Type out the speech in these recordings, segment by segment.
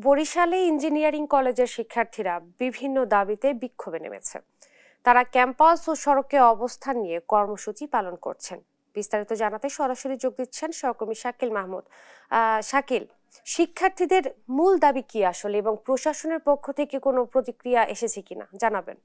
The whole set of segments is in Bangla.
বরিশালে ইঞ্জিনিয়ারিং কলেজের শিক্ষার্থীরা বিভিন্ন দাবিতে বিক্ষোভে নেমেছে। তারা ক্যাম্পাস ও সড়কে অবস্থান নিয়ে কর্মসূচি পালন করছেন। বিস্তারিত জানাতে সরাসরি যোগ দিচ্ছেন সহকর্মী শাকিল মাহমুদ। শাকিল, শিক্ষার্থীদের মূল দাবি কি আসলে এবং প্রশাসনের পক্ষ থেকে কোনো প্রতিক্রিয়া এসেছে কিনা জানাবেন।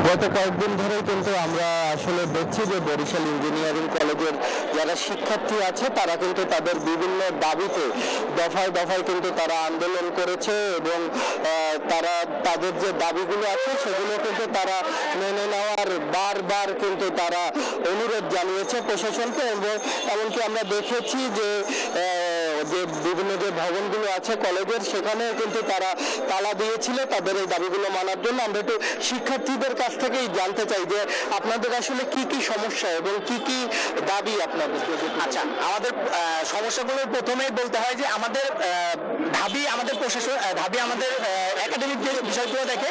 গত কয়েকদিন ধরে কিন্তু আমরা আসলে দেখছি যে বরিশাল ইঞ্জিনিয়ারিং কলেজের যারা শিক্ষার্থী আছে তারা কিন্তু তাদের বিভিন্ন দাবিতে দফায় দফায় কিন্তু তারা আন্দোলন করেছে এবং তারা তাদের যে দাবিগুলো আছে সেগুলো কিন্তু তারা মেনে নেওয়ার বারবার কিন্তু তারা অনুরোধ জানিয়েছে প্রশাসনকে। এবং এমনকি আমরা দেখেছি যে বিভিন্ন যে ভবনগুলো আছে কলেজের সেখানে কিন্তু তারা তালা দিয়েছিল তাদের এই দাবিগুলো মানার জন্য। আমরা একটু শিক্ষার্থীদের কাছ থেকেই জানতে চাই যে আপনাদের আসলে কি কি সমস্যা এবং কি কি দাবি আপনাদের। আচ্ছা, আমাদের সমস্যাগুলো প্রথমেই বলতে হয় যে আমাদের দাবি আমাদের প্রশাসন দাবি আমাদের একাডেমিক যে বিষয়গুলো দেখে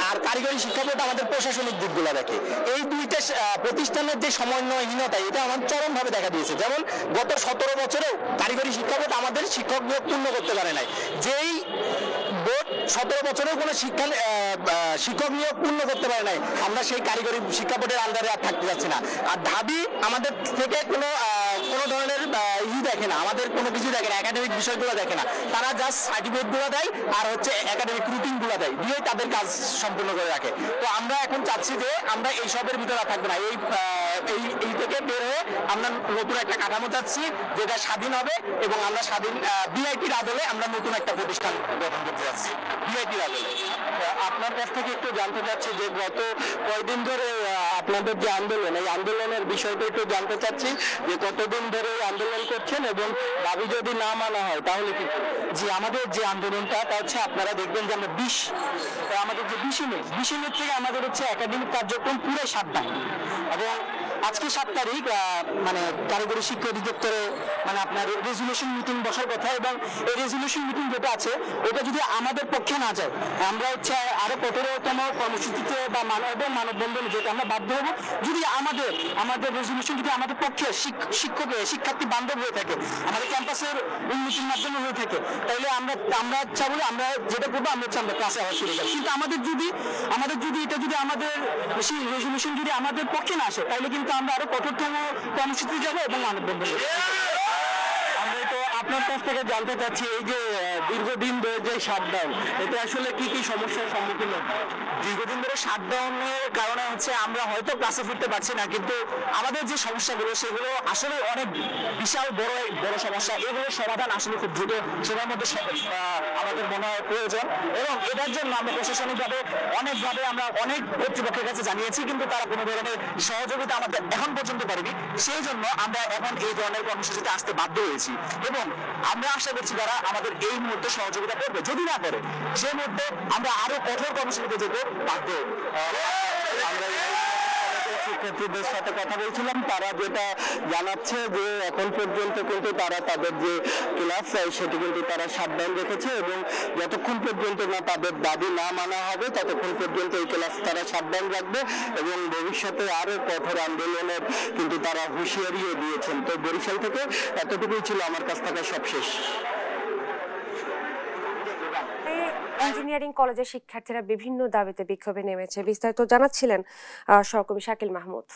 আর কারিগরি শিক্ষা বোর্ড আমাদের প্রশাসনিক দিকগুলো দেখে। এই দুইটা প্রতিষ্ঠানের যে সমন্বয়হীনতা এটা আমার চরমভাবে দেখা দিয়েছে। যেমন গত 17 বছরেও কারিগরি শিক্ষা বোর্ড আমাদের শিক্ষক নিয়োগ পূর্ণ করতে পারে নাই। যেই বোর্ড 17 বছরেও কোনো শিক্ষক নিয়োগ পূর্ণ করতে পারে নাই, আমরা সেই কারিগরি শিক্ষা বোর্ডের আন্ডারে আর থাকতে যাচ্ছি না। আর দাবি আমাদের থেকে কোনো ধরনের দেখে না, আমাদের কোনো কিছু দেখে না, একাডেমিক বিষয়গুলো দেখে না। তারা জাস্ট সার্টিফিকেটগুলো দেয় আর হচ্ছে একাডেমিক রুটিনগুলো দেয়, দিয়েই তাদের কাজ সম্পূর্ণ করে রাখে। তো আমরা এখন চাচ্ছি যে আমরা এইসবের ভিতরে থাকবো না, এই থেকে বের হয়ে আমরা নতুন একটা কাঠামো চাচ্ছি যেটা স্বাধীন হবে এবং আমরা স্বাধীন বিআইটির আদলে আমরা নতুন একটা প্রতিষ্ঠান গঠন করতে যাচ্ছি বিআইটির আদলে। আপনার কাছ থেকে একটু জানতে চাচ্ছি যে গত কয়দিন ধরে আপনাদের যে আন্দোলন, এই আন্দোলনের বিষয়টা একটু জানতে চাচ্ছি যে কতদিন ধরে আন্দোলন করছেন এবং দাবি যদি না মানা হয় তাহলে কি? জি, আমাদের যে আন্দোলনটা তা হচ্ছে আপনারা দেখবেন যে আমরা আমাদের যে 20 মিনিট থেকে আমাদের হচ্ছে একাডেমিক কার্যক্রম পুরো 7টা এবং আজকে 7 তারিখ মানে কারিগরি শিক্ষা অধিদপ্তরে মানে আপনার রেজুলেশন মিটিং বসার কথা এবং এই রেজুলেশন মিটিং যেটা আছে ওটা যদি আমাদের পক্ষে না যায় আমরা হচ্ছে আরো কঠোরতম কর্মসূচিতে বা মানববন্ধনে যেটা আমরা বাধ্য হবো। যদি আমাদের রেজুলেশন যদি আমাদের পক্ষে শিক্ষার্থী বান্ধব হয়ে থাকে, আমাদের ক্যাম্পাসের উন্নতির মাধ্যমে হয়ে থাকে, তাহলে আমরা চাবো আমরা যেটা করবো আমরা ক্লাসে আবার শুরু করি। কিন্তু আমাদের যদি এটা যদি আমাদের রেজুলেশন যদি আমাদের পক্ষে না আসে তাহলে কিন্তু আমরা আরো কঠোরতম কর্মসূচিতে যাবো এবং মানববন্ধন। আমরা তো আপনার কাছ থেকে জানতে চাচ্ছি এই যে দীর্ঘদিন ধরে যে শাটডাউন, এটা আসলে কি কি সমস্যার সম্মুখীন? দীর্ঘদিন ধরে শাটডাউনের কারণে হচ্ছে আমরা হয়তো ক্লাসে ফিরতে পারছি না, কিন্তু আমাদের যে সমস্যাগুলো সেগুলো আসলে অনেক বিশাল বড় সমস্যা। এগুলোর সমাধান আসলে খুব দ্রুত সেটার মধ্যে আমাদের মনে হয় প্রয়োজন এবং এটার জন্য আমরা প্রশাসনিকভাবে আমরা অনেক কর্তৃপক্ষের কাছে জানিয়েছি, কিন্তু তারা কোনো ধরনের সহযোগিতা আমাদের এখন পর্যন্ত করেনি। সেই জন্য আমরা এখন এই ধরনের কর্মসূচিতে আসতে বাধ্য হয়েছি এবং আমরা আশা করছি যারা আমাদের এই মুহূর্তে সহযোগিতা করবে, যদি না করে সেই মুহূর্তে আমরা আরো কঠোর কর্মসূচিতে যেতে বাধ্য। আমরা শিক্ষার্থীদের সাথে কথা বলছিলাম, তারা যেটা জানাচ্ছে যে এখন পর্যন্ত কিন্তু তারা তাদের যে ক্লাস সেটি কিন্তু তারা শাটডাউন রেখেছে এবং যতক্ষণ পর্যন্ত না তাদের দাবি না মানা হবে ততক্ষণ পর্যন্ত এই ক্লাস তারা শাটডাউন রাখবে এবং ভবিষ্যতে আরো কঠোর আন্দোলনের কিন্তু তারা হুঁশিয়ারিও দিয়েছেন। তো বরিশাল থেকে এতটুকুই ছিল আমার কাছ থেকে সবশেষ। ইঞ্জিনিয়ারিং কলেজের শিক্ষার্থীরা বিভিন্ন দাবিতে বিক্ষোভে নেমেছে। বিস্তারিত জানাচ্ছিলেন সহকর্মী শাকিল মাহমুদ।